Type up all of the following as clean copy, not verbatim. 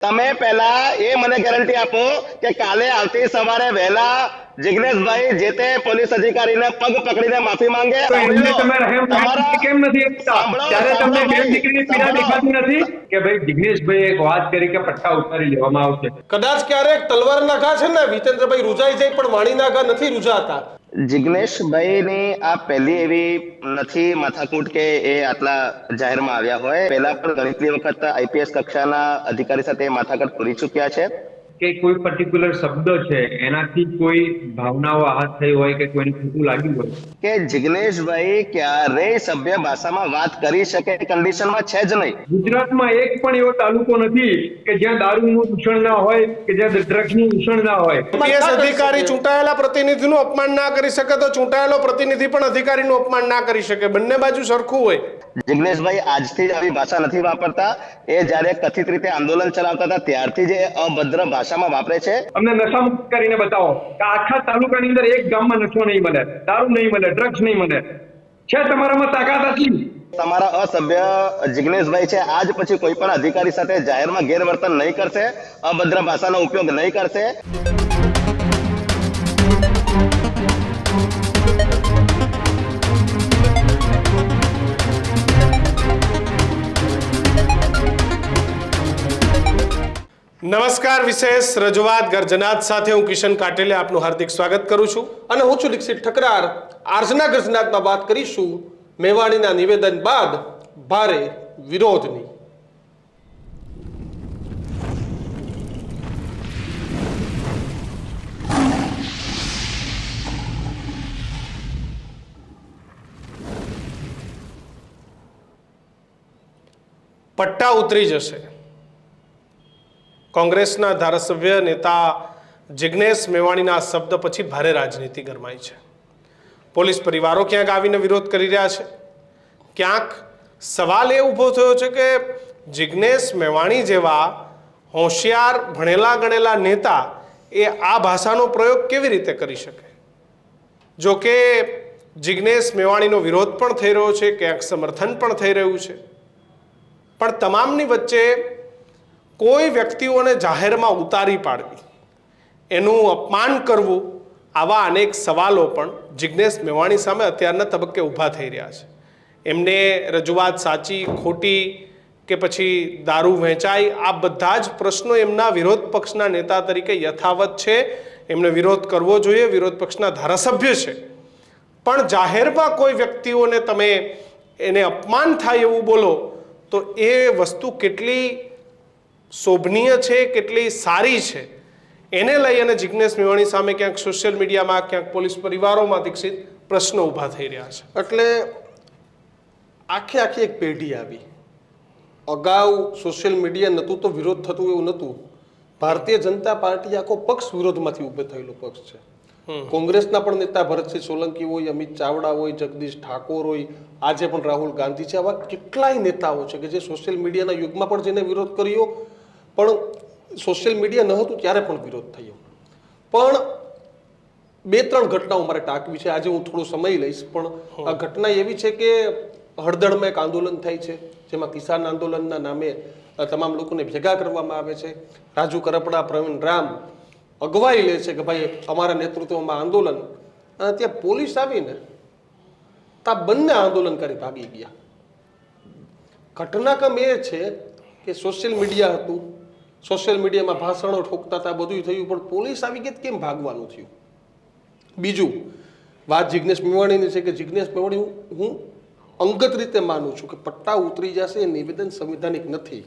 તમે પહેલા એ મને ગેરંટી આપો કે કાલે આવતી સવારે વહેલા જિગ્નેશભાઈ જે તે પોલીસ અધિકારીને પગ પકડીને માફી માંગે. તો એમને તમે રહેમ કેમ નથી આપતા? ત્યારે તમને બેન દીકરીની પીડા દેખાતી નથી કે ભાઈ જિગ્નેશભાઈ એક વાત કરી કે પટ્ટા ઉતારી લેવામાં આવશે. કદાચ ક્યારેક તલવારના ઘા છે ને વિતેન્દ્રભાઈ રૂજાઈ જાય પણ વાણીના ઘા નથી રૂજાતા. જિગ્નેશભાઈની આ પહેલી એવી નથી માથાકૂટ કે એ આટલા જાહેરમાં આવ્યા હોય. પહેલા પણ ઘણી વખત આઈપીએસ કક્ષાના અધિકારી સાથે માથાકૂટ કરી ચૂક્યા છે કે કોઈ પર્ટિક્યુલર શબ્દ છે એનાથી કોઈ ભાવનાઓ આહત થઈ હોય કે કોઈને ખોટું લાગ્યું હોય કે જિગ્નેશભાઈ ક્યારેય સભ્ય ભાષામાં વાત કરી શકે કન્ડિશનમાં છે જ નહીં. ગુજરાતમાં એક પણ એવો તાલુકો નથી કે જ્યાં દારૂનું દૂષણ ના હોય કે જ્યાં ડ્રગ્સનું દૂષણ ના હોય. આઈપીએસ અધિકારી ચૂંટાયેલા પ્રતિનિધિનું અપમાન ના કરી શકે તો ચૂંટાયેલો પ્રતિનિધિ પણ અધિકારીનું અપમાન ના કરી શકે. બંને બાજુ સરખું હોય. જિગ્નેશભાઈ આજથી જ આવી ભાષા નથી વાપરતા. એ જ્યારે કથિત રીતે આંદોલન ચલાવતા હતા ત્યારથી જ એ અભદ્ર ભાષામાં વાપરે છે. અમને નશામુક્ત કરીને બતાવો કે આખા તાલુકાની અંદર એક ગામમાં નશો નહીં મળે, દારૂ નહીં મળે, ડ્રગ્સ નહીં મળે. છે તમારામાં તાકાત હતી? તમારા અસભ્ય જિગ્નેશભાઈ છે આજ પછી કોઈ પણ અધિકારી સાથે જાહેરમાં ગેરવર્તન નહીં કરશે, અભદ્ર ભાષાનો ઉપયોગ નહીં કરશે. નમસ્કાર, વિશેષ રજૂઆત ગર્જનાત સાથે હું કિશન કાટેલે આપનું હાર્દિક સ્વાગત કરું છું અને હું છું દીક્ષિત ઠકરાર. આજના ગર્જનાતમાં વાત કરીશું મેવાણીના નિવેદન બાદ ભારે વિરોધની. પટ્ટા ઉતરી જશે. કોંગ્રેસના ધારાસભ્ય નેતા જિગ્નેશ મેવાણીના શબ્દ પછી ભારે રાજનીતિ ગરમાઈ છે. પોલીસ પરિવારો ક્યાંક આવીને વિરોધ કરી રહ્યા છે. ક્યાંક સવાલ એ ઊભો થયો છે કે જિગ્નેશ મેવાણી જેવા હોશિયાર ભણેલા ગણેલા નેતા એ આ ભાષાનો પ્રયોગ કેવી રીતે કરી શકે? જો કે જિગ્નેશ મેવાણીનો વિરોધ પણ થઈ રહ્યો છે, ક્યાંક સમર્થન પણ થઈ રહ્યું છે. પણ તમામની વચ્ચે કોઈ વ્યક્તિઓને જાહેરમાં ઉતારી પાડવી, એનું અપમાન કરવું, આવા અનેક સવાલો પણ જિગ્નેશ મેવાણી સામે અત્યારના તબક્કે ઊભા થઈ રહ્યા છે. એમને રજૂઆત સાચી ખોટી કે પછી દારૂ વહેંચાય, આ બધા જ પ્રશ્નો એમના વિરોધ પક્ષના નેતા તરીકે યથાવત છે. એમને વિરોધ કરવો જોઈએ, વિરોધ પક્ષના ધારાસભ્ય છે. પણ જાહેરમાં કોઈ વ્યક્તિઓને તમે એને અપમાન થાય એવું બોલો તો એ વસ્તુ કેટલી શોભનીય છે, કેટલી સારી છે, એને લઈ અને જિગ્નેશ મેવાણી સામે ક્યાંક સોશિયલ મીડિયામાં, ક્યાંક પોલીસ પરિવારોમાં દીક્ષિત પ્રશ્નો ઊભા થઈ રહ્યા છે. એટલે આખી એક પેઢી આવી. અગાઉ સોશિયલ મીડિયા નહોતું તો વિરોધ થતું એવું નહોતું. ભારતીય જનતા પાર્ટી આખો પક્ષ વિરોધમાંથી ઊભો થયેલો પક્ષ છે. કોંગ્રેસના પણ નેતા ભરતસિંહ સોલંકી હોય, અમિત ચાવડા હોય, જગદીશ ઠાકોર હોય, આજે પણ રાહુલ ગાંધી છે. આવા કેટલાય નેતાઓ છે કે જે સોશિયલ મીડિયાના યુગમાં પણ જેને વિરોધ કર્યો, પણ સોશિયલ મીડિયા ન હતું ત્યારે પણ વિરોધ થયો. પણ 2-3 ઘટનાઓ મારે ટાંકવી છે. આજે હું થોડો સમય લઈશ, પણ આ ઘટના એવી છે કે હળદળમાં એક આંદોલન થાય છે જેમાં કિસાન આંદોલનના નામે તમામ લોકોને ભેગા કરવામાં આવે છે. રાજુ કરપડા, પ્રવીણ રામ અગવાઈ લે છે કે ભાઈ અમારા નેતૃત્વમાં આંદોલન, અને ત્યાં પોલીસ આવીને તા બંને આંદોલનકારી ભાગી ગયા. ઘટનાક્રમ એ છે કે સોશિયલ મીડિયા હતું, સોશિયલ મીડિયામાં ભાષણો ઠોકતા હતા, બધું થયું, પણ પોલીસ આવી ગઈ કેમ ભાગવાનું થયું? બીજું વાત જિગ્નેશ મેવાણીની છે કે જિગ્નેશ મેવાણી હું અંગત રીતે માનું છું કે પટ્ટા ઉતરી જશે એ નિવેદન સંવિધાનિક નથી.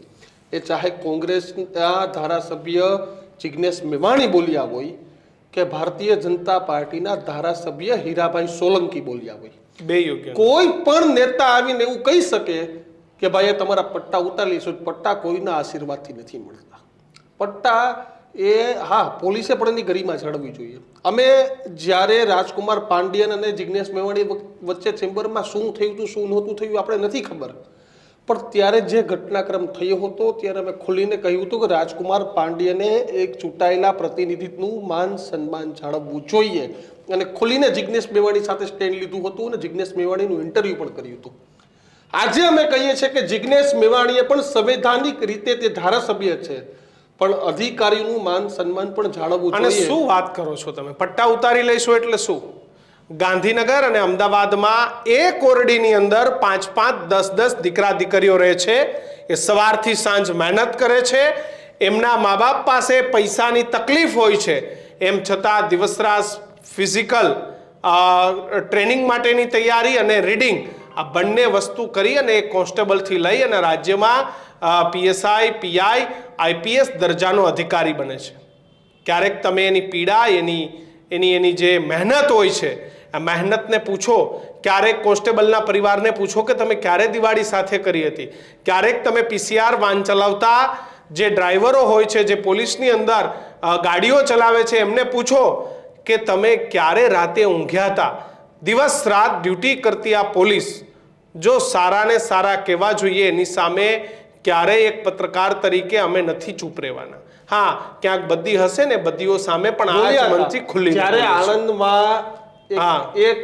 એ ચાહે કોંગ્રેસના ધારાસભ્ય જિગ્નેશ મેવાણી બોલ્યા હોય કે ભારતીય જનતા પાર્ટીના ધારાસભ્ય હીરાભાઈ સોલંકી બોલ્યા હોય, બે યોગ્ય. કોઈ પણ નેતા આવીને એવું કહી શકે કે ભાઈ તમારા પટ્ટા ઉતારી લઈશું. પટ્ટા કોઈના આશીર્વાદથી નથી મળતા. પટ્ટા એ હા, પોલીસે પણ એની ગરિમા જાળવવી જોઈએ. અમે જ્યારે રાજકુમાર પાંડિયન અને જિગ્નેશ મેવાણી વચ્ચે ચેમ્બરમાં શું થયું હતું, શું નહોતું થયું આપણે નથી ખબર, પણ ત્યારે જે ઘટનાક્રમ થયો હતો ત્યારે અમે ખુલીને કહ્યું હતું કે રાજકુમાર પાંડિયને એક ચૂંટાયેલા પ્રતિનિધિનું માન સન્માન જાળવવું જોઈએ, અને ખુલીને જિગ્નેશ મેવાણી સાથે સ્ટેન્ડ લીધું હતું અને જિગ્નેશ મેવાણીનું ઇન્ટરવ્યૂ પણ કર્યું હતું. આજે અમે કહીએ છીએ કે જિગ્નેશ મેવાણીએ પણ સંવૈધાનિક રીતે તે ધારાસભ્ય છે, પણ અધિકારીનું માન સન્માન પણ જાળવવું અને જોઈએ. શું વાત કરો છો તમે? પટ્ટા ઉતારી લઈશું એટલે શું? ગાંધીનગર અને અમદાવાદમાં એક ઓરડીની અંદર 5-5, 10-10 દીકરા દીકરીઓ રહે છે. એ સવારથી સાંજ મહેનત કરે છે. એમના મા બાપ પાસે પૈસાની તકલીફ હોય છે, એમ છતાં દિવસરાત ફિઝિકલ ટ્રેનિંગ માટેની તૈયારી અને રીડિંગ આ બંને વસ્તુ કરી અને એક કોન્સ્ટેબલથી લઈ અને રાજ્યમાં PSI, PI, IPS દરજાનો અધિકારી બને છે. ક્યારેક તમે એની પીડા, એની જે મહેનત હોય છે, આ મહેનતને પૂછો. ક્યારેક કોન્સ્ટેબલના પરિવારને પૂછો કે તમે ક્યારે દિવાળી સાથે કરી હતી. ક્યારેક તમે PCR વાન ચલાવતા જે ડ્રાઈવરો હોય છે, જે પોલીસની અંદર ગાડીઓ ચલાવે છે, એમને પૂછો કે તમે ક્યારે રાતે ઊંઘ્યા હતા. દિવસ રાત ડ્યુટી કરતી આ પોલીસ જો સારાને સારા કહેવા જોઈએ, એની સામે ક્યારેય એક પત્રકાર તરીકે અમે નથી ચૂપ રહેવાના. હા, ક્યાંક બધી હશે ને, બધીઓ સામે પણ આ જ મનથી ખુલ્લી જ્યારે બોલીશું. આણંદમાં એક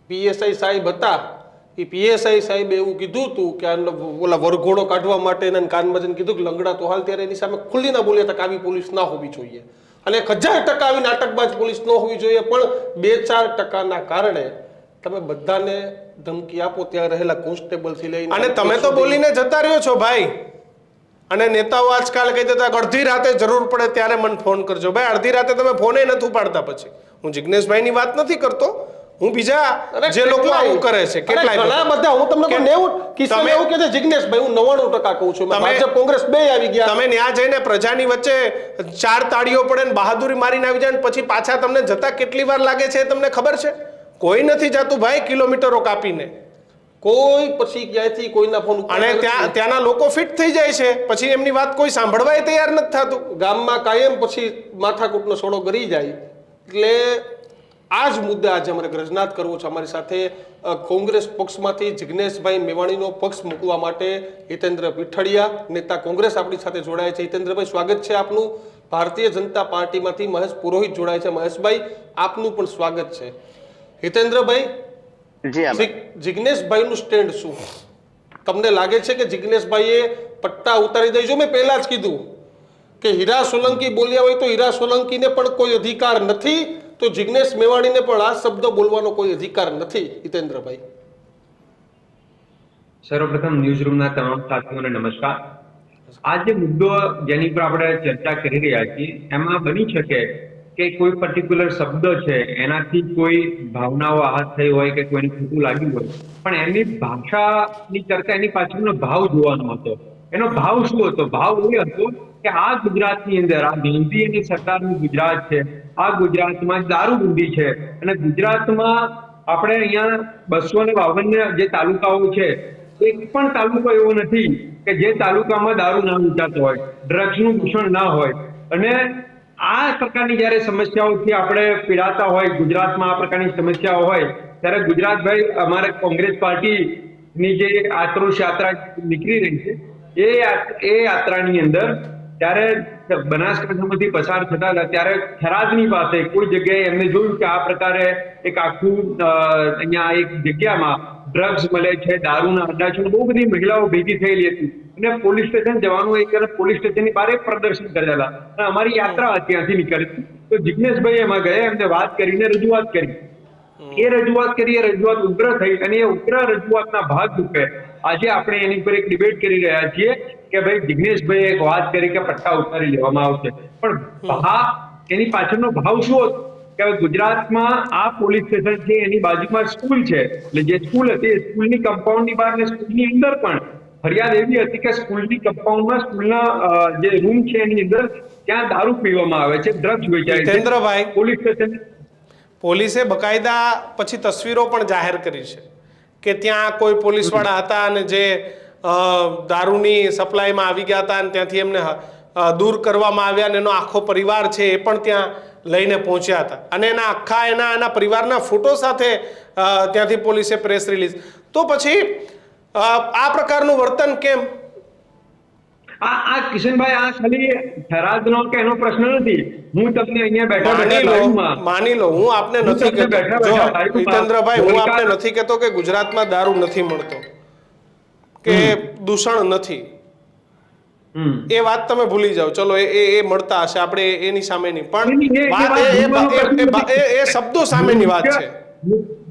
PSI સાહેબ હતા, એ PSI સાહેબે એવું કીધું હતું કે ઓલા વરઘોડો કાઢવા માટે એને કાનમાં જઈને કીધું કે લંગડા તો હાલ, ત્યારે એની સામે ખુલ્લી ના બોલ્યા હતા કે આવી પોલીસ ના હોવી જોઈએ. અને 1000% આવી નાટકબાજ પોલીસ ન હોવી જોઈએ, પણ 2-4% કારણે તમે બધાને ધમકી આપો. ત્યાં રહેલા કોન્સ્ટેબલ થી લઈને અને તમે તો બોલીને જતા રહ્યો છો ભાઈ. અને નેતાઓ આજકાલ કહી દેતા અડધી રાતે જરૂર પડે ત્યારે મને ફોન કરજો. ભાઈ, અડધી રાતે તમે ફોને નથી ઉપાડતા. પછી હું જિગ્નેશભાઈની વાત નથી કરતો, હું બીજા જે લોકો આવું કરે છે કેટલાય ઘણા બધા. હું તમને કહું 90 કિસ્સામાં એવું કે છે જિગ્નેશભાઈ, હું 99% કહું છું. ભાજપ કોંગ્રેસ બે આવી ગયા. તમે ન્યા જઈને પ્રજાની વચ્ચે 4 તાળીઓ પડે ને બહાદુરી મારીને આવી જાય ને પછી પાછા તમને જતા કેટલી વાર લાગે છે એ તમને ખબર છે? કોઈ નથી જતું ભાઈ, કિલોમીટરો કાપીને. કોઈ પછી ક્યાંયથી કોઈના ફોન અને ત્યાંના લોકો ફિટ થઈ જાય છે, પછી એમની વાત કોઈ સાંભળવાય તૈયાર નથી થતું. ગામમાં કાયમ પછી માથાકૂટનો સોડો ગરી જાય. એટલે આ જ મુદ્દે આજે અમારે ગ્રજનાથ કરવો છે. અમારી સાથે કોંગ્રેસ પક્ષમાંથી જિગ્નેશભાઈ મેવાણીનો પક્ષ મૂકવા માટે હિતેન્દ્ર પીઠડિયા, નેતા કોંગ્રેસ, આપણી સાથે જોડાયા છે. હિતેન્દ્રભાઈ, સ્વાગત છે આપનું. ભારતીય જનતા પાર્ટીમાંથી મહેશ પુરોહિત જોડાય છે. મહેશભાઈ, આપનું પણ સ્વાગત છે. હિતેન્દ્રભાઈ, જિગ્નેશભાઈનું સ્ટેન્ડ શું? તમને લાગે છે કે જિગ્નેશભાઈએ પટ્ટા ઉતારી દઈ? જો મેં પહેલા જ કીધું કે હીરા સોલંકી બોલ્યા હોય તો હીરા સોલંકીને પણ કોઈ અધિકાર નથી, તો જિગ્નેશ મેવાણીને પણ આ શબ્દ બોલવાનો કોઈ અધિકાર નથી. હિતેન્દ્રભાઈ, સર્વપ્રથમ ન્યૂઝરૂમના તમામ સાથીઓને નમસ્કાર. આ જે મુદ્દો જેની પર આપણે ચર્ચા કરી રહ્યા છીએ, એમાં બની શકે કે કોઈ પર્ટિક્યુલર શબ્દ છે એનાથી કોઈ ભાવનાઓ આહત થઈ હોય કે કોઈને ખોટું લાગ્યું હોય, પણ એની ભાષાની ચર્ચા, એની પાછળનો ભાવ જોવાનો હતો. એનો ભાવ શું હતો? ભાવ એ હતો કે આ ગુજરાતની અંદર, આ ગાંધીની સરકારનું ગુજરાત છે, આ ગુજરાતમાં દારૂબંધી છે, અને ગુજરાતમાં આપણે અહીંયા 252 જે તાલુકાઓ છે, એક પણ તાલુકો એવો નથી કે જે તાલુકામાં દારૂ ના વેચાતો હોય, ડ્રગ્સનું દૂષણ ના હોય. અને આ પ્રકારની જયારે સમસ્યાઓથી આપણે પીડાતા હોય, ગુજરાતમાં આ પ્રકારની સમસ્યાઓ હોય, ત્યારે ગુજરાતભાઈ, અમારે કોંગ્રેસ પાર્ટીની જે આક્રોશ યાત્રા નીકળી રહી છે, એ યાત્રાની અંદર ત્યારે બનાસકાંઠામાંથી પસાર થતા હતા, ત્યારે થરાદની પાસે કોઈ જગ્યાએ એમને જોયું કે આ પ્રકારે એક આખું અહીંયા એક જગ્યામાં ડ્રગ્સ મળે છે, દારૂના અડ્ડા છે, બહુ બધી મહિલાઓ ભેગી થયેલી હતી. અને પોલીસ સ્ટેશન જવાનું, એક પોલીસ સ્ટેશનની બહાર એક પ્રદર્શન કરેલા, અને અમારી યાત્રા ત્યાંથી નીકળી. તો જિગ્નેશભાઈ એમાં ગયા, એમને વાત કરીને રજૂઆત કરી. એ રજૂઆત ઉગ્ર થઈ, અને એ ઉગ્ર રજૂઆતના ભાગરૂપે આજે આપણે એની પર એક ડિબેટ કરી રહ્યા છીએ કે ભાઈ, જિગ્નેશભાઈ એક વાત કરી કે પટ્ટા ઉતારી લેવામાં આવશે, પણ એની પાછળનો ભાવ શું હતો કે ગુજરાતમાં આ પોલીસ સ્ટેશન છે, એની બાજુમાં સ્કૂલ છે, એટલે જે સ્કૂલ હતી એ સ્કૂલની કમ્પાઉન્ડની બહાર ને સ્કૂલની અંદર પણ ફરિયાદ એવી હતી કે સ્કૂલની કમ્પાઉન્ડમાં, સ્કૂલના જે રૂમ છે એની અંદર ત્યાં દારૂ પીવામાં આવે છે, ડ્રગ્સ વેચાય છે. હિતેન્દ્રભાઈ, પોલીસ સ્ટેશન, પોલીસે બકાયદા પછી તસવીરો પણ જાહેર કરી છે કે ત્યાં કોઈ પોલીસવાળા હતા અને જે દારૂની સપ્લાયમાં આવી ગયા હતા અને ત્યાંથી એમને દૂર કરવામાં આવ્યા, અને એનો આખો પરિવાર છે એ પણ ત્યાં લઈને પહોંચ્યા હતા, અને એના પરિવારના ફોટો સાથે ત્યાંથી પોલીસે પ્રેસ રિલીઝ. તો પછી આ પ્રકારનું વર્તન કેમ? આ કિશનભાઈ, આ ખાલી થરાદનો કે એનો પ્રશ્ન નથી. હું તમને અહીંયા બેઠા માની લો, હું આપને નથી કહેતો, હિતેન્દ્રભાઈ, હું આપને નથી કહેતો કે ગુજરાતમાં દારૂ નથી મળતો કે દૂષણ નથી. એ વાત તમે ભૂલી જાઓ, ચલો એ મળતા હશે, આપણે એની સામેની પણ એ વાત એ શબ્દો સામેની વાત છે.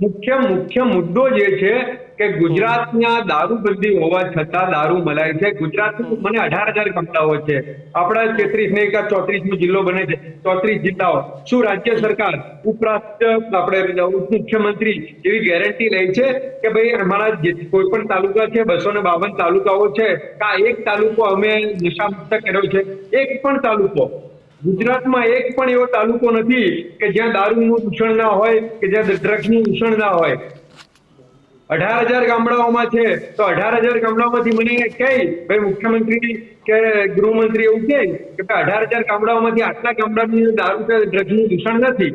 મુખ્ય મુદ્દો જે છે કે ગુજરાતના દારૂબંધી હોવા છતાં દારૂ મલાય છે. ગુજરાતમાં મને 18,000 ગામડાઓ છે. આપણા 33 ને 34મો જિલ્લો બને છે. 34 જિલ્લાઓ. શું રાજ્ય સરકાર ઉપરાષ્ટ્ર આપણે મુખ્યમંત્રી એવી ગેરંટી લે છે કે ભાઈ અમારા કોઈ પણ તાલુકા છે 252 તાલુકાઓ છે કે આ એક તાલુકો અમે નશામુક્ત કર્યો છે? એક પણ તાલુકો ગુજરાતમાં એક પણ એવો તાલુકો નથી કે જ્યાં દારૂનું દૂષણ ના હોય, કે જ્યાં ડ્રગ્સનું દૂષણ ના હોય. 18,000 ગામડાઓમાં છે તો 18,000 ગામડાઓમાંથી મને કહે ભાઈ મુખ્યમંત્રી કે ગૃહમંત્રી એવું કહે કે 18,000 ગામડાઓમાંથી આટલા ગામડાની દારૂ કે ડ્રગ્સનું દૂષણ નથી.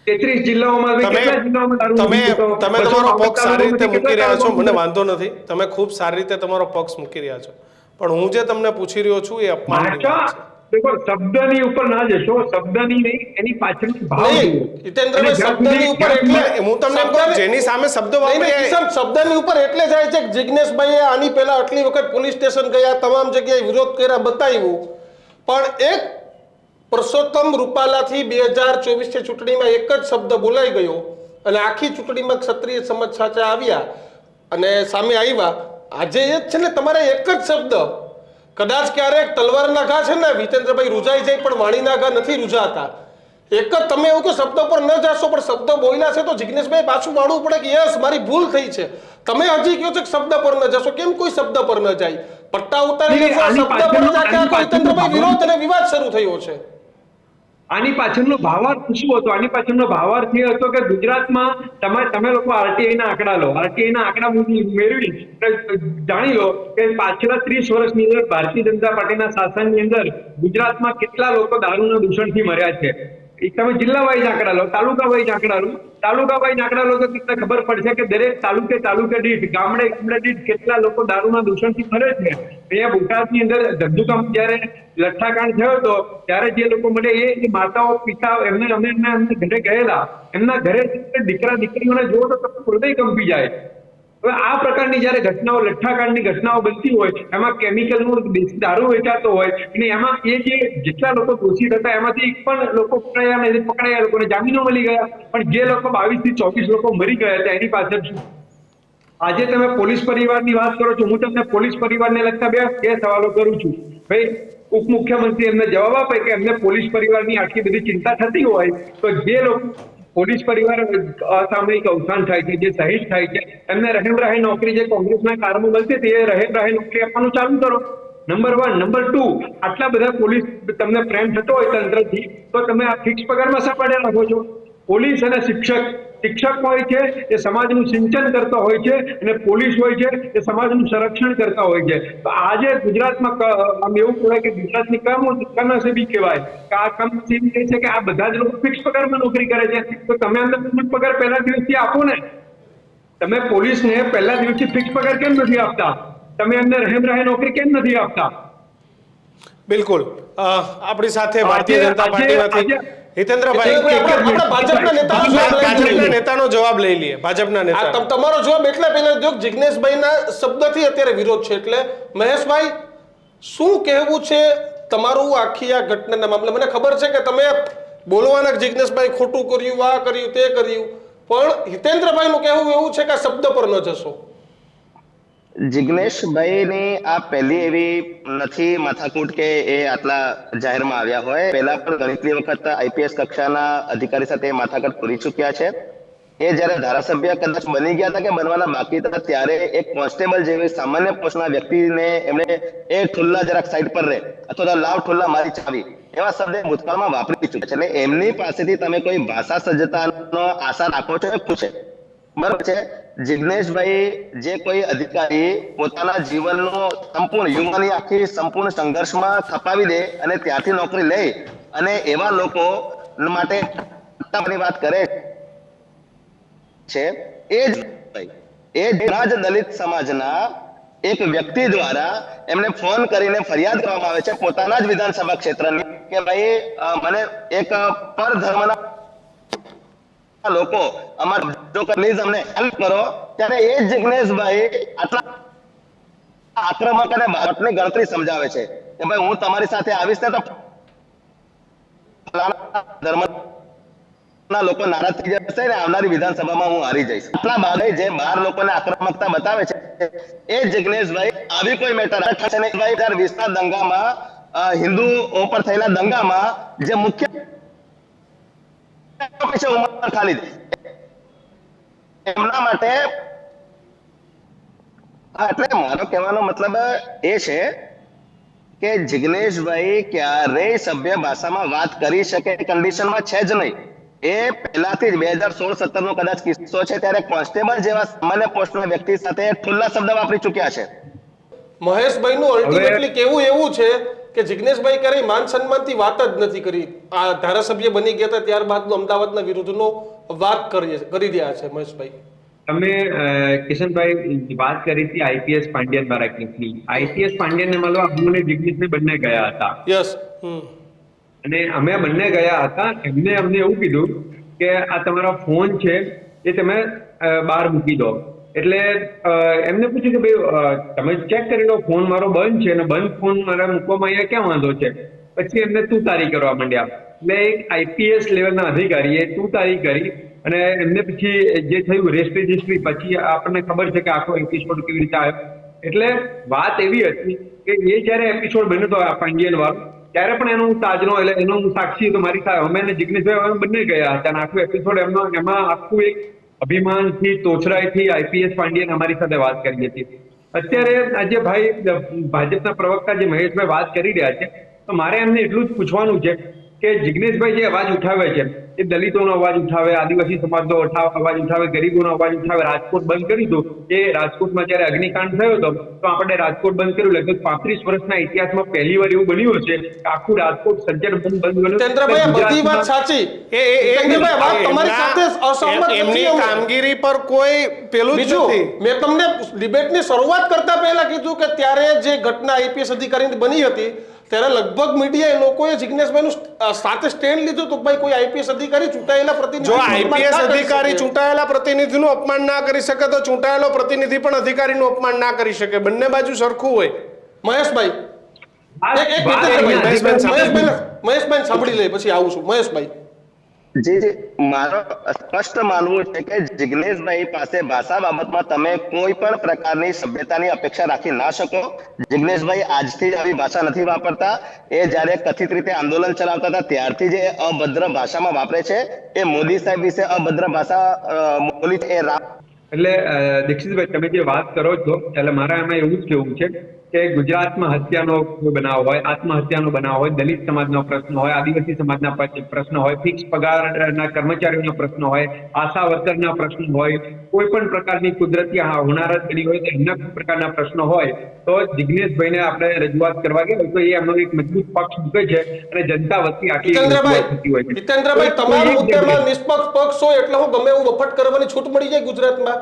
33 જિલ્લાઓમાં કેટલા જિલ્લાઓમાં દારૂ તમે તમારો પક્ષ સારી રીતે મૂકી રહ્યા છો, મને વાંધો નથી, તમે ખૂબ સારી રીતે તમારો પક્ષ મૂકી રહ્યા છો, પણ હું જે તમને પૂછી રહ્યો છું એ અપમાનની વાત છે. देखो शब्दनी ऊपर ना जशो, शब्दनी नहीं एनी पाछળ ભાવ જુઓ. જીતેન્દ્રભાઈ શબ્દની ઉપર એટલે હું તમને એમ કહું જેની સામે શબ્દ વાપર્યા કિશન શબ્દની ઉપર એટલે જાય છે કે જિગ્નેશભાઈએ આની પહેલા આટલી વખત પોલીસ સ્ટેશન ગયા, તમામ જગ્યાએ વિરોધ કર્યા, બતાવ્યું, પણ એક પરસોત્તમ રૂપાલાથી 2024 ની ચૂંટણીમાં એક જ શબ્દ બોલાઈ ગયો અને આખી ચૂંટણીમાં ક્ષત્રિય સમાજ સાથે આવ્યા અને સામે આવ્યા. આજે એ જ છે ને તમારે એક જ શબ્દ, કદાચ ક્યારેક તલવારના ઘા છે ને વિતેન્દ્રભાઈ રૂજાઈ જાય પણ વાણીના ઘા નથી રૂજાતા. એક જ તમે એવું કે શબ્દ પર ન જાશો પણ શબ્દ બોલ્યા છે તો જિગ્નેશભાઈ પાછું વાળવું પડે કે યસ મારી ભૂલ થઈ છે. તમે હજી કહો છો કે શબ્દ પર ન જશો, કેમ કોઈ શબ્દ પર ન જાય? પટ્ટા ઉતારી શબ્દ પર જાય તો વિતેન્દ્રભાઈ વિરોધ અને વિવાદ શરૂ થયો છે. આની પાછળનો ભાવાર્થ શું હતો? આની પાછળનો ભાવાર્થ એ હતો કે ગુજરાતમાં તમે લોકો આરટીઆઈ ના આંકડા લો, આરટીઆઈ ના આંકડા મેળવી જાણી લો કે પાછલા 30 વર્ષની અંદર ભારતીય જનતા પાર્ટીના શાસનની અંદર ગુજરાતમાં કેટલા લોકો દારૂના દૂષણથી મર્યા છે. તમે જિલ્લા વાઇઝ આંકડા લો, તાલુકા વાઇઝ આંકડા લો, તાલુકા વાઇઝ આંકડા લો તો તમને ખબર પડશે કે દરેક તાલુકે દીઠ, ગામડે દીઠ કેટલા લોકો દારૂના દૂષણથી મરે છે. અહીંયા બોટાદની અંદર ધંધુકામ જયારે લઠ્ઠાકાંડ થયો હતો ત્યારે જે લોકો મળે એ માતાઓ પિતા એમને ઘરે ગયેલા, એમના ઘરે દીકરા દીકરીઓને જોવો તો તમને હૃદય કંપી જાય. હવે આ પ્રકારની જયારે ઘટનાઓ, લઠ્ઠાકાંડની ઘટનાઓ બનતી હોય, એમાં કેમિકલનું દેશી દારૂ વેચાતો હોય અને એમાં એ જે જેટલા લોકો દોષિત હતા એમાંથી એક પણ લોકો પકડાયા, લોકોને જામીનો મળી ગયા, પણ જે લોકો 22 થી 24 લોકો મરી ગયા હતા એની પાછળ શું? આજે તમે પોલીસ પરિવારની વાત કરો છો, હું તમને પોલીસ પરિવારને લગતા બે સવાલો કરું છું. ભાઈ ઉપમુખ્યમંત્રી એમને જવાબ આપે કે એમને પોલીસ પરિવારની આટલી બધી ચિંતા થતી હોય તો જે લોકો પોલીસ પરિવાર અસામયિક અવસાન થાય છે, જે શહીદ થાય છે, એમને રહેમ રહે નોકરી જે કોંગ્રેસના કારમાં મળતી હતી એ રહેમ રહે નોકરી આપવાનું ચાલુ કરો. નંબર 1. નંબર 2, આટલા બધા પોલીસ તમને પ્રેમ થતો હોય તંત્રથી તો તમે આ ફિક્સ પગારમાં શા પાડે રાખો છો? પોલીસ અને શિક્ષક હોય છે એ સમાજનું સિંચન કરતા હોય છે અને પોલીસ હોય છે એ સમાજનું સંરક્ષણ કરતા હોય છે. તો આજે ગુજરાતમાં આમ એવું કહેવાય કે ગુજરાતની કમનસીબી કહેવાય કે આ કમનસીબી એ છે કે આ બધા જ લોકો ફિક્સ પગારમાં નોકરી કરે છે. તો તમે અમને પગાર પહેલા દિવસથી આપો ને. તમે પોલીસને પહેલા દિવસથી ફિક્સ પગાર કેમ નથી આપતા? તમે એમને રહેમ રહે નોકરી કેમ નથી આપતા? બિલકુલ. આપણી સાથે ભારતીય જનતા પાર્ટીમાંથી હિતેન્દ્રભાઈ ભાજપના નેતાનો જવાબ લઈ લઈએ. ભાજપના નેતા તમારો જવાબ એટલે પહેલા જો જિગ્નેશભાઈના શબ્દથી અત્યારે વિરોધ છે એટલે મહેશભાઈ શું કહેવું છે તમારું આખી આ ઘટનાના મામલે? મને ખબર છે કે તમે બોલવાના જિગ્નેશભાઈ ખોટું કર્યું, આ કર્યું, તે કર્યું, પણ હિતેન્દ્રભાઈનું કહેવું એવું છે કે આ શબ્દ પર ન જશો. જિગ્નેશભાઈની આ પહેલી એવી નથી માથાકૂટ કે એ આટલા જાહેરમાં આવ્યા હોય. પહેલા પણ ઘણી વખત આઈપીએસ કક્ષાના અધિકારી સાથે માથાકૂટ કરી ચૂક્યા છે. એ જ્યારે ધારાસભ્ય કદાચ બની ગયા હતા કે બનવાના બાકી હતા ત્યારે એક કોન્સ્ટેબલ જેવી સામાન્ય પોસ્ટના વ્યક્તિને એમણે એ ઠુલ્લા જરાક સાઈડ પર રહે અથવા તો લાવ ઠુલ્લા મારી ચાવી એવા શબ્દ ભૂતકાળમાં વાપરી ચૂક્યા છે. એટલે એમની પાસેથી તમે કોઈ ભાષા સજ્જતાનો આશા રાખો છો એ પૂછે. બરાબર છે. જિગ્નેશભાઈ જે કોઈ અધિકારી પોતાના જીવનનો સંપૂર્ણ યુવાની આખી સંપૂર્ણ સંઘર્ષમાં ખપાવી દે અને ત્યાંથી નોકરી લે અને એવા લોકો માટે વાત કરે છે એ જ દલિત સમાજના એક વ્યક્તિ દ્વારા એમને ફોન કરીને ફરિયાદ કરવામાં આવે છે પોતાના જ વિધાનસભા ક્ષેત્રની કે ભાઈ મને એક પર ધર્મના લોકો અમારા પ્લીઝ અમને હેલ્પ કરો. ત્યારે એ જિગ્નેશભાઈ આટલા આક્રમક અને બાબતની ગણતરી સમજાવે છે કે ભાઈ હું તમારી સાથે આવીશ ને તો ફલાણા ધર્મના લોકો નારાજ થઈ જશે ને આવનારી વિધાનસભામાં હું હારી જઈશ. આટલા બાબતે જે 12 લોકોને આક્રમકતા બતાવે છે એ જિગ્નેશભાઈ આવી કોઈ મેટર થશે નહીં. 2020 ના દંગામાં હિન્દુઓ પર થયેલા દંગામાં જે મુખ્ય છે ઉમર ખાલિદ, એમના માટે એટલે મારો કહેવાનો મતલબ એ છે કે જિગ્નેશભાઈ ક્યારેય સભ્ય ભાષામાં વાત કરી શકે કન્ડિશનમાં છે જ નહીં. એ પહેલાથી જ 2016-17 નો કદાચ કિસ્સો છે ત્યારે કોન્સ્ટેબલ જેવા સામાન્ય પોસ્ટના વ્યક્તિ સાથે ઠુલ્લા શબ્દ વાપરી ચૂક્યા છે. મહેશભાઈનું અલ્ટિમેટલી કેવું એવું છે કે જિગ્નેશભાઈ ક્યારેય માન સન્માનથી વાત જ નથી કરી. આ ધારાસભ્ય બની ગયા હતા ત્યારબાદનો અમદાવાદના વિરુદ્ધનો વાત કરી રહ્યા છે મહેશભાઈ. તમે કિશનભાઈ વાત કરી હતી આઈપીએસ પાંડ્યન દ્વારા કેસની. આઈપીએસ પાંડ્યનને મળવા હું અને જિગ્નેશભાઈ બંને ગયા હતા. યસ. અને અમે બંને ગયા હતા. અમને એવું કીધું કે આ તમારો ફોન છે એ તમે બહાર મૂકી દો. એટલે એમને પૂછ્યું કે ભાઈ તમે ચેક કરી લો, ફોન મારો બંધ છે અને બંધ ફોન મારા મૂકવામાં અહીંયા ક્યાં વાંધો છે. પછી એમને તું તારી કરવા માંડ્યા. એટલે એક આઈપીએસ લેવલના અધિકારીએ તું તારી કરી અને એમને પછી જે થયું રેસ્ટ રજિસ્ટ્રી પછી આપણને ખબર છે કે આખો એપિસોડ કેવી રીતે આવ્યો. એટલે વાત એવી હતી કે એ જયારે એપિસોડ બન્યો હતો આ પાંડિયન વાળો ત્યારે પણ એનો હું તાજનો એટલે એનો હું સાક્ષી હતો મારી સાથે. અમે અને જિગ્નેશભાઈ અમે બંને ગયા હતા અને આખું એપિસોડ એમાં આખું એક અભિમાનથી તોછરાઈથી આઈપીએસ પાંડિયન અમારી સાથે વાત કરી હતી. અત્યારે આજે ભાઈ ભાજપના પ્રવક્તા જે મહેશભાઈ વાત કરી રહ્યા છે તો મારે એમને એટલું જ પૂછવાનું છે કે જિગ્નેશભાઈ જે અવાજ ઉઠાવે છે એ દલિતોનો અવાજ ઉઠાવે, આદિવાસી સમાજનો અવાજ ઉઠાવે, ગરીબોનો અવાજ ઉઠાવે. રાજકોટ બંધ કર્યું હતું એ રાજકોટમાં જયારે અગ્નિકાંડ થયો હતો તો આપણે રાજકોટ બંધ કર્યું. લગભગ 35 વર્ષના ઇતિહાસમાં પહેલી વાર એવું બન્યું છે કે આખું રાજકોટ સજ્જડ બંધ બન્યું. બધી વાત સાચી. એમની કામગીરી પર કોઈ પેલું જ નથી. મેં તમને ડિબેટની શરૂઆત કરતા પહેલા કીધું કે ત્યારે જે ઘટના આઈપીએસ અધિકારીની બની હતી ત્યારે લગભગ મીડિયા લોકોએ જિગ્નેશભાઈનું સાથે સ્ટેન્ડ લીધું તો ભાઈ કોઈ આઈપીએસ અધિકારી ચૂંટાયેલા પ્રતિનિધિ જો આઈપીએસ અધિકારી ચૂંટાયેલા પ્રતિનિધિનું અપમાન ના કરી શકે તો ચૂંટાયેલો પ્રતિનિધિ પણ અધિકારીનું અપમાન ના કરી શકે. બંને બાજુ સરખું હોય. મહેશભાઈ સાંભળી લે પછી આવું છું. મહેશભાઈ જી મારો સ્પષ્ટ માનવું છે કે જિગ્નેશભાઈ પાસે ભાષા બાબતમાં તમે કોઈ પણ પ્રકારની સભ્યતાની અપેક્ષા રાખી ના શકો. જિગ્નેશભાઈ આજથી જ આવી ભાષા નથી વાપરતા. એ જ્યારે કથિત રીતે આંદોલન ચલાવતા હતા ત્યારથી જ એ અભદ્ર ભાષામાં વાપરે છે. એ મોદી સાહેબ વિશે અભદ્ર ભાષા બોલી છે. એટલે દીક્ષિતભાઈ તમે જે વાત કરો છો એટલે મારા એમાં એવું જ કેવું છે કે ગુજરાતમાં હત્યાનો બનાવ હોય, આત્મહત્યાનો બનાવ હોય, દલિત સમાજનો પ્રશ્ન હોય, આદિવાસી સમાજના પ્રશ્ન હોય, ફિક્સ પગારના કર્મચારીઓના પ્રશ્ન હોય, આશા વર્કરના પ્રશ્ન હોય, કોઈ પણ પ્રકારની કુદરતી હોનારત બની હોય તો એમના પ્રકારના પ્રશ્નો હોય તો જિગ્નેશભાઈને આપણે રજૂઆત કરવા ગયા તો એ એમનો એક મજબૂત પક્ષ મૂકે છે અને જનતા વતી આટલી રજૂઆત થતી હોય છે. જીતેન્દ્રભાઈ તમારા મુદ્દામાં નિષ્પક્ષ પક્ષ હોય એટલે હું ગમે એવું વફટ કરવાની છૂટ મળી જાય ગુજરાતમાં.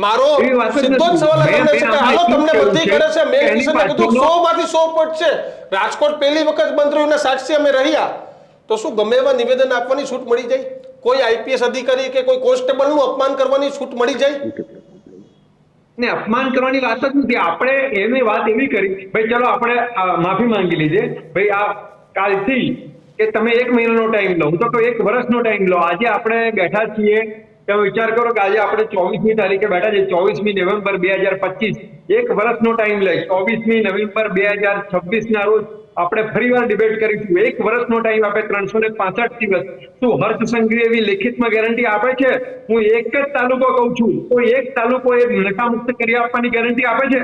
મારો સીધો જ સવાલ તમને છે કે હાલો તમને બધી કરે છે. મેં કિશને કીધું 100 માંથી 100 પોઈન્ટ છે. રાજકોટ પહેલી વખત બંધ રહ્યું ને સાક્ષી અમે રહ્યા તો શું ગમે એવા નિવેદન આપવાની છૂટ મળી જાય? કોઈ આઈપીએસ અધિકારી કે કોઈ કોન્સ્ટેબલનું અપમાન કરવાની છૂટ મળી જાય? ને અપમાન કરવાની વાત જ નથી. આપણે એની વાત એવી કરી ભાઈ ચાલો આપણે માફી માંગી લીધે ભાઈ આ કાલથી કે તમે 1 મહિનાનો ટાઈમ લો, હું તો 1 વર્ષનો ટાઈમ લો. આજે આપણે બેઠા છીએ તમે વિચાર કરો કે આજે આપણે 24મી તારીખે બેઠા છે 24મી નવેમ્બર 2025. 1 વર્ષનો ટાઈમ લે 24મી નવેમ્બર 2026 ના રોજ આપણે ફરીવાર ડિબેટ કરીશું. 1 વર્ષનો ટાઈમ આપે 365 દિવસ. શું હર્ષ સંઘવી એવી લેખિતમાં ગેરંટી આપે છે? હું એક જ તાલુકો કહું છું કોઈ એક તાલુકો એ નશામુક્ત કરી આપવાની ગેરંટી આપે છે?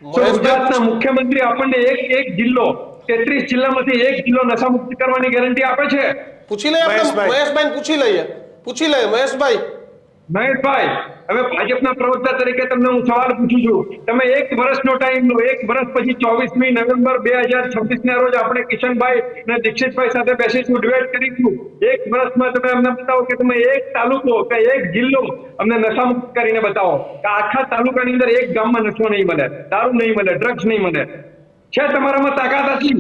ગુજરાતના મુખ્યમંત્રી આપણને એક જિલ્લો 33 જિલ્લામાંથી એક જિલ્લો નશામુક્ત કરવાની ગેરંટી આપે છે? પૂછી લઈએ મહેશભાઈ પૂછી લઈએ મહેશભાઈ હવે ભાજપના પ્રવક્તા તરીકે તમને હું સવાલ પૂછું છું. તમે 1 વર્ષનો ટાઈમ લો. 1 વર્ષ પછી 24મી નવેમ્બર 2026 ના રોજ આપણે કિશનભાઈ અને દીક્ષિતભાઈ સાથે બેસીશું, ડિબેટ કરીશું. 1 વર્ષમાં તમે અમને બતાવો કે તમે એક તાલુકો કે એક જિલ્લો અમને નશામુક્ત કરીને બતાવો કે આખા તાલુકાની અંદર એક ગામમાં નશો નહીં મળે, દારૂ નહીં મળે, ડ્રગ્સ નહીં મળે. છે તમારામાં તાકાત હતી?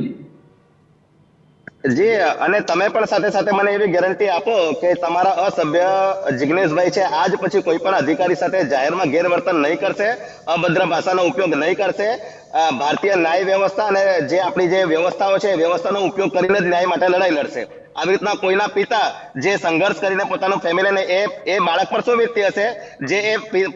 જી, અને તમે પણ સાથે સાથે મને એવી ગેરંટી આપો કે તમારા અસભ્ય જિગ્નેશભાઈ છે આજ પછી કોઈ પણ અધિકારી સાથે જાહેરમાં ગેરવર્તન નહીં કરશે, અભદ્ર ભાષાનો ઉપયોગ નહીં કરશે, ભારતીય ન્યાય વ્યવસ્થા અને જે આપણી જે વ્યવસ્થાઓ છે એ વ્યવસ્થાનો ઉપયોગ કરીને જ ન્યાય માટે લડાઈ લડશે. આવી રીતના કોઈના પિતા જે સંઘર્ષ કરીને પોતાનું ફેમિલીને એ બાળક પર શું વીતતી હશે, જે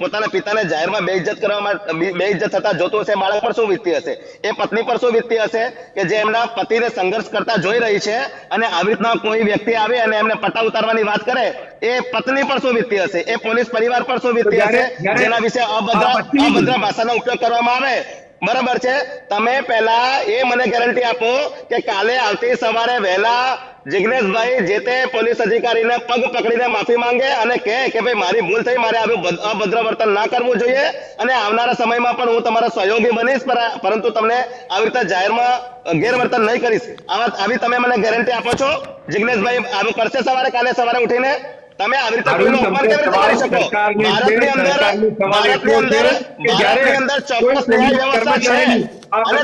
પોતાના પિતાને જાહેરમાં બેઇજ્જત કરવા માટે બેઇજ્જત થતા જોતું હશે, બાળક પર શું વીતતી હશે, એ પત્ની પર શું વીતતી હશે કે જે એમના પતિને સંઘર્ષ કરતા જોઈ રહી છે અને આવી રીતના કોઈ વ્યક્તિ આવે અને એમને પટ્ટા ઉતારવાની વાત કરે, એ પત્ની પર શું વીતતી હશે, એ પોલીસ પરિવાર પર શું વીતતી હશે જેના વિશે અભદ્ર ભાષાનો ઉપયોગ કરવામાં આવે. બરાબર છે. તમે પહેલા એ મને ગેરંટી આપો કે કાલે આવતી સવારે વહેલા જિગ્નેશભાઈ જે તે પોલીસ અધિકારીને પગ પકડીને માફી માંગે અને કહે કે ભાઈ મારી ભૂલ થઈ, મારે આવું અભદ્ર વર્તન ના કરવું જોઈએ અને આવનારા સમયમાં પણ હું તમારો સહયોગી બનીશ, પરંતુ તમને આવી રીતે જાહેરમાં ગેરવર્તન નહીં કરીશ. આવી તમે મને ગેરંટી આપો છો જિગ્નેશભાઈ આવું કરશે કાલે સવારે ઉઠીને? તમે આવી રીતે કોઈનો અપમાન કેવી રીતે કરી શકો? ભારતની અંદર ચોક્કસ ન્યાય વ્યવસ્થા છે અને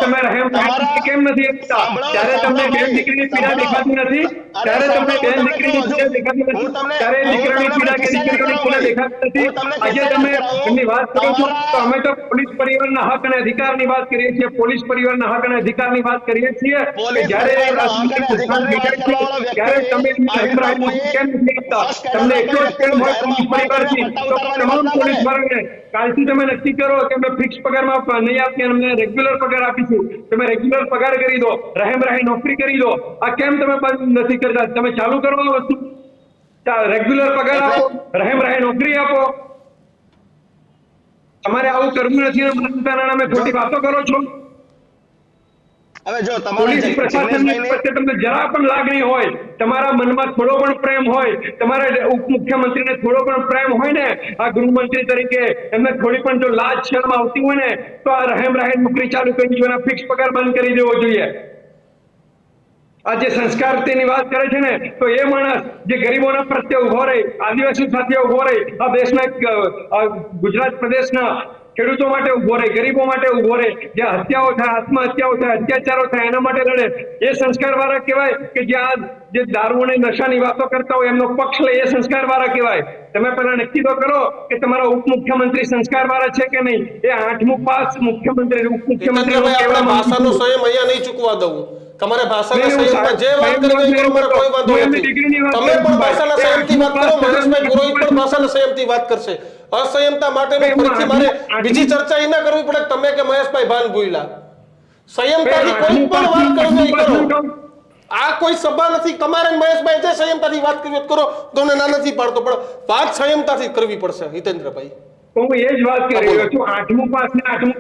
તમારા કેમ નથી આપતા? ત્યારે તમને બેન દીકરીની પીડા દેખાતી નથી, ત્યારે તમને બેન દીકરીની પીડા દેખાતી નથી, ત્યારે દીકરાની પીડા કે દીકરીની પીડા દેખાતી નથી. આજે તમે એમની વાત કરો છો તો અમે તો પોલીસ પરિવારના હક અને અધિકારની વાત કરીએ છીએ, પોલીસ પરિવારના હક અને અધિકારની વાત કરીએ છીએ. જ્યારે તમે કેમ નથી આપતા? તમને એટલો જ પ્રેમ હોય પોલીસ પરિવારથી તો તમામ પોલીસ વાળાને કાલથી તમે નક્કી કરો કે અમે ફિક્સ પગારમાં નહીં આપીએ, અમને રેગ્યુલર પગાર આપીશું. તમે રેગ્યુલર પગાર કરી દો, રહેમ રહે નોકરી કરી દો. આ કેમ તમે બંધ નથી કરતા? તમે ચાલુ કરો આ વસ્તુ. રેગ્યુલર પગાર આપો, રહેમ રહે નોકરી આપો. તમારે આવું કરવું નથી. નામે ખોટી વાતો કરો છો. હવે જો પોલીસ પ્રશાસનની પ્રત્યે તમને જરા પણ લાગણી હોય, તમારા મનમાં થોડો પણ પ્રેમ હોય, તમારા ઉપમુખ્યમંત્રીને થોડો પણ પ્રેમ હોય ને, આ ગૃહમંત્રી તરીકે એમને થોડી પણ જો લાજ શરમ આવતી હોય ને, તો આ રહેમ રહે નોકરી ચાલુ કરી દેવો, ફિક્સ પગાર બંધ કરી દેવો જોઈએ. આ જે સંસ્કાર તેની વાત કરે છે ને, તો એ માણસ જે ગરીબોના પ્રત્યે ઉભો રહે, આદિવાસી સાથે ઉભો રહે, આ દેશના ગુજરાત પ્રદેશના ખેડૂતો માટે ઉભો રહે, ગરીબો માટે ઉભો રહે, જે હત્યાઓ થાય, આત્મહત્યાઓ થાય, અત્યાચારો થાય એના માટે લડે, એ સંસ્કાર વાળા કહેવાય. કે જે આ જે દારૂ અને નશાની વાતો કરતા હોય એમનો પક્ષ લે, એ સંસ્કાર વાળા કહેવાય. તમે પહેલા નક્કી તો કરો કે તમારા ઉપમુખ્યમંત્રી સંસ્કાર વાળા છે કે નહીં. એ 8મું પાસ મુખ્યમંત્રી ઉપમુખ્યમંત્રી ભાષાનો સંયમ અહીંયા નહીં ચૂકવા દઉં. તમારે ભાષાના સંયમમાં જે વાત કરવી કરો, મને કોઈ વાંધો નથી. તમે પણ ભાષાના સંયમથી વાત કરો, મહેશભાઈ પુરોહિત પણ ભાષાના સંયમથી વાત કરશે. અસંયમતા માટેની ફરીથી મારે બીજી ચર્ચા એ ના કરવી પડે તમે કે મહેશભાઈ ભાન ભૂલ્યા. સંયમતાથી કોઈ પણ વાત કરવી કરો. આ કોઈ સભા નથી. તમારે મહેશભાઈ જે સંયમતાથી વાત કરવી કરો, તમને ના નથી પાડતો, પણ વાત સંયમતાથી કરવી પડશે. હિતેન્દ્રભાઈ, હું એ જ વાત કરી રહ્યો છું. 8મું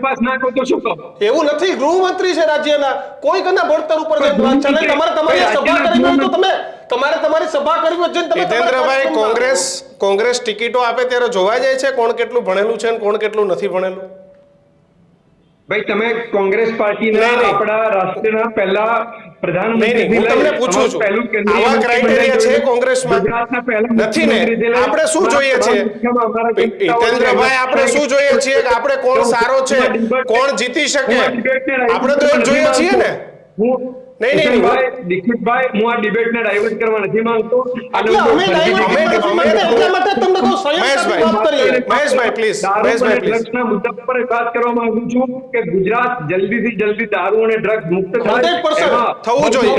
પાસ ના કહો તો શું કહો? એવું નથી. ગૃહમંત્રી છે રાજ્યના, કોઈ કના ભણતર ઉપર વાત ચાલે. તમારે તમારી સભા કરવી હોય તો તમે તમારી સભા કરવી હોય તમે હિતેન્દ્રભાઈ, કોંગ્રેસ ટિકિટો આપે ત્યારે જોવા જાય છે કોણ કેટલું ભણેલું છે અને કોણ કેટલું નથી ભણેલું. ભાઈ તમે કોંગ્રેસ પાર્ટીના આપણા રાષ્ટ્રના પહેલા પ્રધાનમંત્રી હું તમને પૂછું છું, આવા ક્રાઇટેરિયા છે કોંગ્રેસમાં? નથી ને. આપણે શું જોઈએ છે હિતેન્દ્રભાઈ? આપણે શું જોઈએ છીએ કે આપણે કોણ સારો છે, કોણ જીતી શકે? આપણે તો એ જોઈએ છીએ ને. નહીં દીક્ષિતભાઈ, હું આ ડિબેટને ડાયવર્ટ કરવા નથી માંગતો. મહેશભાઈ પ્લીઝ, ડ્રગ્સના મુદ્દા પર વાત કરવા માંગુ છું કે ગુજરાત જલ્દીથી જલ્દી દારૂ અને ડ્રગ્સ મુક્ત થવું જોઈએ.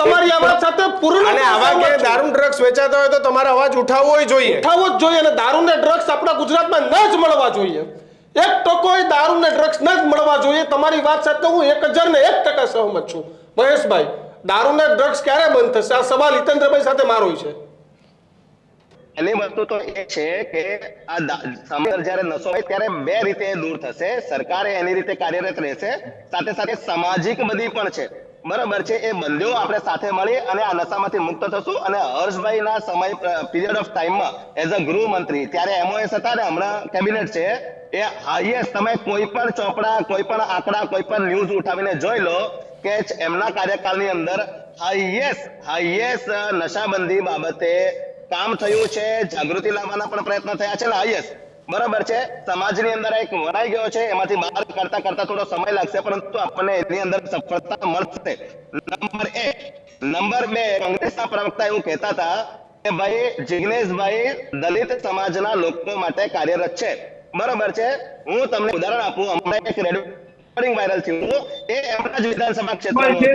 તમારી અવાજ સાથે પૂર્ણ અને આવા કે દારૂ ડ્રગ્સ વેચાતા હોય તો તમારો અવાજ ઉઠાવવો જોઈએ. ઉઠાવવો જ જોઈએ. અને દારૂ ને ડ્રગ્સ આપણા ગુજરાતમાં ન જ મળવા જોઈએ. 1% દારૂ ને ડ્રગ્સ ન જ મળવા જોઈએ. તમારી વાત સાથે હું 1001% સહમત છું. મહેશભાઈ, દારૂ ને ડ્રગ્સ ક્યારે બંધ થશે? આ સવાલ હિતેન્દ્રભાઈ સાથે મારો છે. એની વસ્તુ તો એ છે કે આ સમાજ જ્યારે નશો હોય ત્યારે બે રીતે દૂર થશે. સરકાર એની રીતે કાર્યરત રહેશે, સાથે સાથે સામાજિક બધી પણ છે. બરાબર છે. એ બંધો આપણે સાથે મળી અને આ નશામાંથી મુક્ત થશું. અને હર્ષભાઈના સમય પીરિયડ ઓફ ટાઈમમાં એઝ અ ગૃહમંત્રી ત્યારે MOS હતા ને હમણાં કેબિનેટ છે, એ હાઈએસ્ટ તમે કોઈ પણ ચોપડા, કોઈ પણ આંકડા, કોઈ પણ ન્યૂઝ ઉઠાવીને જોઈ લો કે એમના કાર્યકાળની અંદર હાઈએસ્ટ નશાબંધી બાબતે કામ થયું છે. જાગૃતિ લાવવાના પણ પ્રયત્ન થયા છે ને હાઈએસ્ટ. બરાબર છે, સમાજની અંદર એક વરાઈ ગયો છે, એમાંથી બહાર કરતા કરતા થોડો સમય લાગશે, પરંતુ આપણને એની અંદર સફળતા મળશે. નંબર 1. નંબર 2, કોંગ્રેસના પ્રવક્તા એવું કહેતા હતા કે ભાઈ જિગ્નેશભાઈ દલિત સમાજના લોકો માટે કાર્યરત છે. બરાબર છે, હું તમને ઉદાહરણ આપું. હમણાં એક રેકોર્ડિંગ વાયરલ થયું, એ એમના જ વિધાનસભા ક્ષેત્રનું હતું.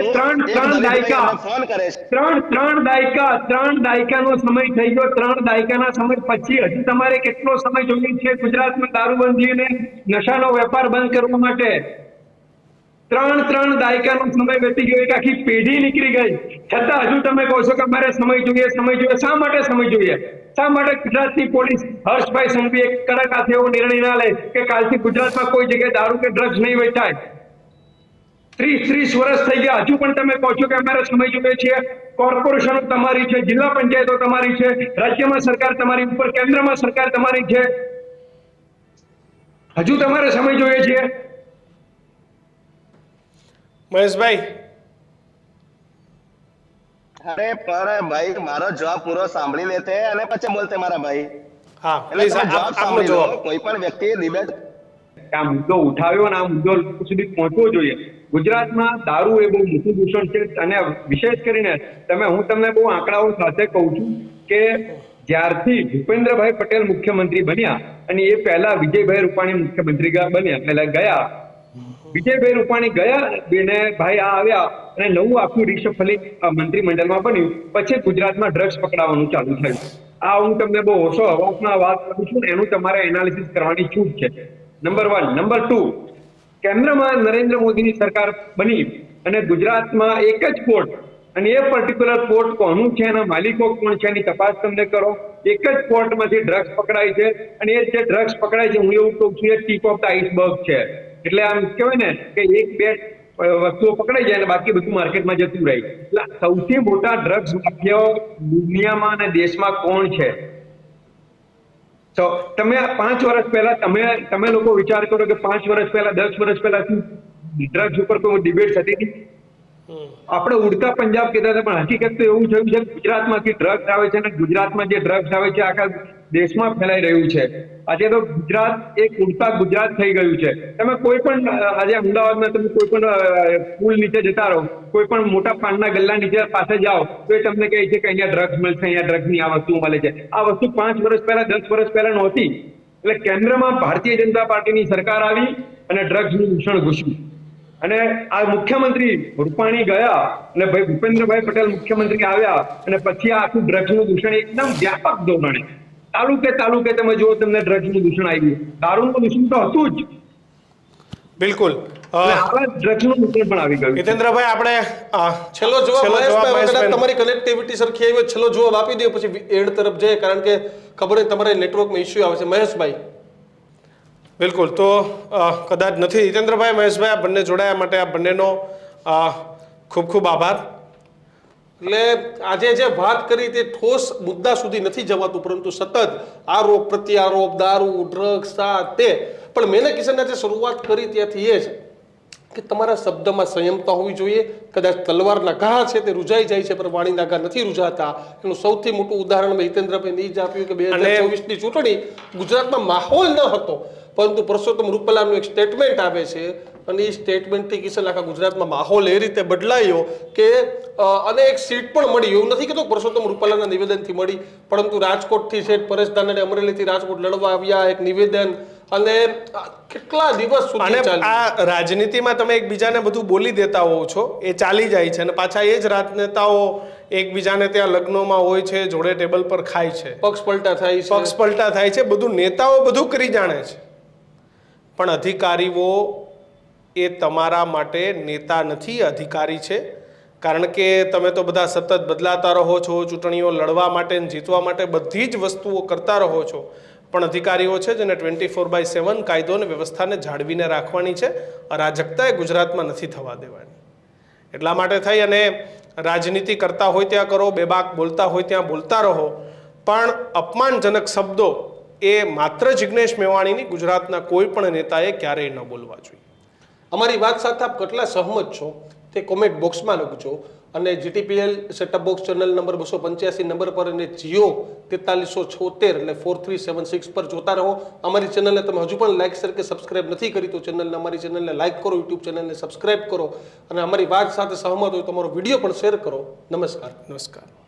એક દલિત ભાઈ એમને ફોન કરે છે. ત્રણ દાયકાનો સમય થઈ ગયો. 3 દાયકાના સમય પછી હજી તમારે કેટલો સમય જોઈએ છે ગુજરાતમાં દારૂબંધી અને નશાનો વેપાર બંધ કરવા માટે? 3 દાયકાનો સમય વીતી ગયો, એક આખી પેઢી નીકળી ગઈ, છતાં હજુ તમે કહો છો કે અમારે સમય જોઈએ. શા માટે સમય જોઈએ? શા માટે ગુજરાતની પોલીસ હર્ષભાઈ સંઘવી એક કડક હાથે એવો નિર્ણય ના લે કે કાલથી ગુજરાતમાં કોઈ જગ્યાએ દારૂ કે ડ્રગ્સ નહીં વેચાય? 30 વર્ષ થઈ ગયા, હજુ પણ તમે કહો છો કે અમારે સમય જોઈએ છે. કોર્પોરેશનો તમારી છે, જિલ્લા પંચાયતો તમારી છે, રાજ્યમાં સરકાર તમારી ઉપર, કેન્દ્રમાં સરકાર તમારી છે, હજુ તમારે સમય જોઈએ છે? મહેશભાઈ, અરે પણ ભાઈ મારો જવાબ પૂરો સાંભળી લેતે અને પછી બોલતે મારા ભાઈ. હા એટલે પ્લીઝ તમે જવાબ આપનો સાંભળી લો. જવાબ. કોઈ પણ વ્યક્તિ ડિબેટ આ મુદ્દો ઉઠાવ્યો અને આ મુદ્દો લોકો સુધી પહોંચવો જોઈએ. ગુજરાતમાં દારૂ એ બહુ મોટું દૂષણ છે અને વિશેષ કરીને હું તમને બહુ આંકડાઓ સાથે કહું છું કે જ્યારથી ભૂપેન્દ્રભાઈ પટેલ મુખ્યમંત્રી બન્યા અને એ પહેલા વિજયભાઈ રૂપાણી મુખ્યમંત્રી ગયા, વિજયભાઈ રૂપાણી ગયા બેને ભાઈ આ આવ્યા અને નવું આખું રિશફલિંગ મંત્રીમંડળમાં બન્યું, પછી ગુજરાતમાં ડ્રગ્સ પકડાવાનું ચાલુ થયું. આ હું તમને બહુ હોશો હવાસમાં વાત કરું છું, એનું તમારે એનાલિસિસ કરવાની છૂટ છે. નંબર 1. નંબર 2, કેન્દ્રમાં નરેન્દ્ર મોદીની સરકાર બની અને ગુજરાતમાં એક જ પોર્ટ, અને એ પર્ટિક્યુલર પોર્ટ કોનું છે, એના માલિકો કોણ છે એની તપાસ તમને કરો. એક જ પોર્ટમાંથી ડ્રગ્સ પકડાય છે અને એ જે ડ્રગ્સ પકડાય છે, હું એવું કહું છું, એ ટીપ ઓફ ધ આઈસબર્ગ છે. એટલે આમ કહેવાય ને કે 1-2 વસ્તુઓ પકડાઈ જાય અને બાકી બધું માર્કેટમાં જતું રહે. એટલે સૌથી મોટા ડ્રગ્સ માફિયાઓ દુનિયામાં અને દેશમાં કોણ છે? તો તમે 5 વર્ષ પહેલા તમે લોકો વિચાર કરો કે 5 વર્ષ પહેલા 10 વર્ષ પહેલા શું ડ્રગ્સ ઉપર કોઈ ડિબેટ થતી હતી? આપણે ઉડતા પંજાબ કહેતા હતા, પણ હકીકત તો એવું થયું છે કે ગુજરાતમાંથી ડ્રગ્સ આવે છે અને ગુજરાતમાં જે ડ્રગ્સ આવે છે આખા દેશમાં ફેલાઈ રહ્યું છે. આજે તો ગુજરાત એક ઉડતા ગુજરાત થઈ ગયું છે. તમે કોઈ પણ આજે અમદાવાદમાં તમે કોઈ પણ પુલ નીચે જતા રહો, કોઈ પણ મોટા પાનના ગલ્લા નીચે પાસે જાઓ તો એ તમને કહે છે કે અહીંયા ડ્રગ્સ મળશે, અહીંયા ડ્રગ્સની આ વસ્તુ મળે છે. આ વસ્તુ 5 વર્ષ પહેલા 10 વર્ષ પહેલા નહોતી. એટલે કેન્દ્રમાં ભારતીય જનતા પાર્ટીની સરકાર આવી અને ડ્રગ્સનું દૂષણ ઘૂસ્યું અને આ મુખ્યમંત્રી રૂપાણી ગયા અને ભાઈ ભૂપેન્દ્રભાઈ પટેલ મુખ્યમંત્રી આવ્યા અને પછી આ આખું ડ્રગ્સનું દૂષણ એકદમ વ્યાપક ધોરણે તાલુકે તમે જુઓ તમને ડ્રગ્સનું દૂષણ આવી ગયું. દારૂનું દૂષણ તો હતું જ, બિલકુલ. આવા ડ્રગ્સનું દૂષણ પણ આવી ગયું. હિતેન્દ્રભાઈ, આપણે છેલ્લો જવાબ મહેશભાઈ, મહેશભાઈ. તમારી કનેક્ટિવિટી સરખી આવી હોય, છેલ્લો જવાબ આપી દો પછી એન્ડ તરફ જઈએ, કારણ કે ખબર છે તમારે નેટવર્કમાં ઇસ્યુ આવે છે. મહેશભાઈ. બિલકુલ. તો કદાચ નથી હિતેન્દ્રભાઈ, મહેશભાઈ, આ બંને જોડાયા માટે આ બંનેનો ખૂબ ખૂબ આભાર. એટલે આજે જે વાત કરી તે ઠોસ મુદ્દા સુધી નથી જવાતું, પરંતુ સતત આરોપ પ્રત્યારોપ, દારૂ, ડ્રગ્સ, તે પણ મેં કિશનને જે શરૂઆત કરી ત્યાંથી એ છે કે તમારા શબ્દમાં સંયમતા હોવી જોઈએ. કદાચ તલવારના ઘા છે તે રૂજાઈ જાય છે, પણ વાણીના ઘા નથી રૂજાતા. એનું સૌથી મોટું ઉદાહરણ મેં હિતેન્દ્રભાઈ જ આપ્યું કે 2024ની ચૂંટણી ગુજરાતમાં માહોલ ન હતો, પરંતુ પરસોત્તમ રૂપાલાનું એક સ્ટેટમેન્ટ આવે છે અને એ સ્ટેટમેન્ટથી કિશન આખા ગુજરાતમાં માહોલ એ રીતે બદલાયો કે અને એક સીટ પણ મળી. એવું નથી કહેતો પરસોત્તમ રૂપાલાના નિવેદનથી મળી, પરંતુ રાજકોટથી છે પરેશ ધાનાણી અમરેલીથી રાજકોટ લડવા આવ્યા, એક નિવેદન, અને કેટલા દિવસ સુધી ચાલ્યું. આ રાજનીતિમાં તમે એકબીજાને બધું બોલી દેતા હોવ છો, એ ચાલી જાય છે અને પાછા એ જ રાજનેતાઓ એકબીજાને ત્યાં લગ્નોમાં હોય છે, જોડે ટેબલ પર ખાય છે, પક્ષ પલટા થાય છે, બધું નેતાઓ બધું કરી જાણે છે, પણ અધિકારીઓ એ તમારા માટે નેતા નથી, અધિકારી છે. કારણ કે તમે તો બધા સતત બદલાતા રહો છો, ચૂંટણીઓ લડવા માટે અને જીતવા માટે બધી જ વસ્તુઓ કરતા રહો છો, પણ અધિકારીઓ છે જેને 24/7 કાયદો અને વ્યવસ્થાને જાળવીને રાખવાની છે. અરાજકતા એ ગુજરાતમાં નથી થવા દેવાની. એટલા માટે થઈ અને રાજનીતિ કરતા હોય ત્યાં કરો, બેબાક બોલતા હોય ત્યાં બોલતા રહો, પણ અપમાનજનક શબ્દો એ માત્ર જિગ્નેશ મેવાણીની, ગુજરાતના કોઈ પણ નેતાએ ક્યારેય ન બોલવા જોઈએ. અમારી વાત સાથે આપ કેટલા સહમત છો તે કોમેન્ટ બોક્સમાં લખજો. અને GTPL setup box channel number 285 number પર અને જીઓ 4376 એટલે 4376 પર જોતા રહો. અમારી ચેનલને તમે હજુ પણ લાઇક શેર કે સબસ્ક્રાઇબ નથી કરી તો ચેનલને અમારી ચેનલને લાઇક કરો, યુટ્યુબ ચેનલને સબસ્ક્રાઇબ કરો અને અમારી વાત સાથે સહમત હોય તો અમારો વિડીયો પણ શેર કરો. નમસ્કાર. નમસ્કાર.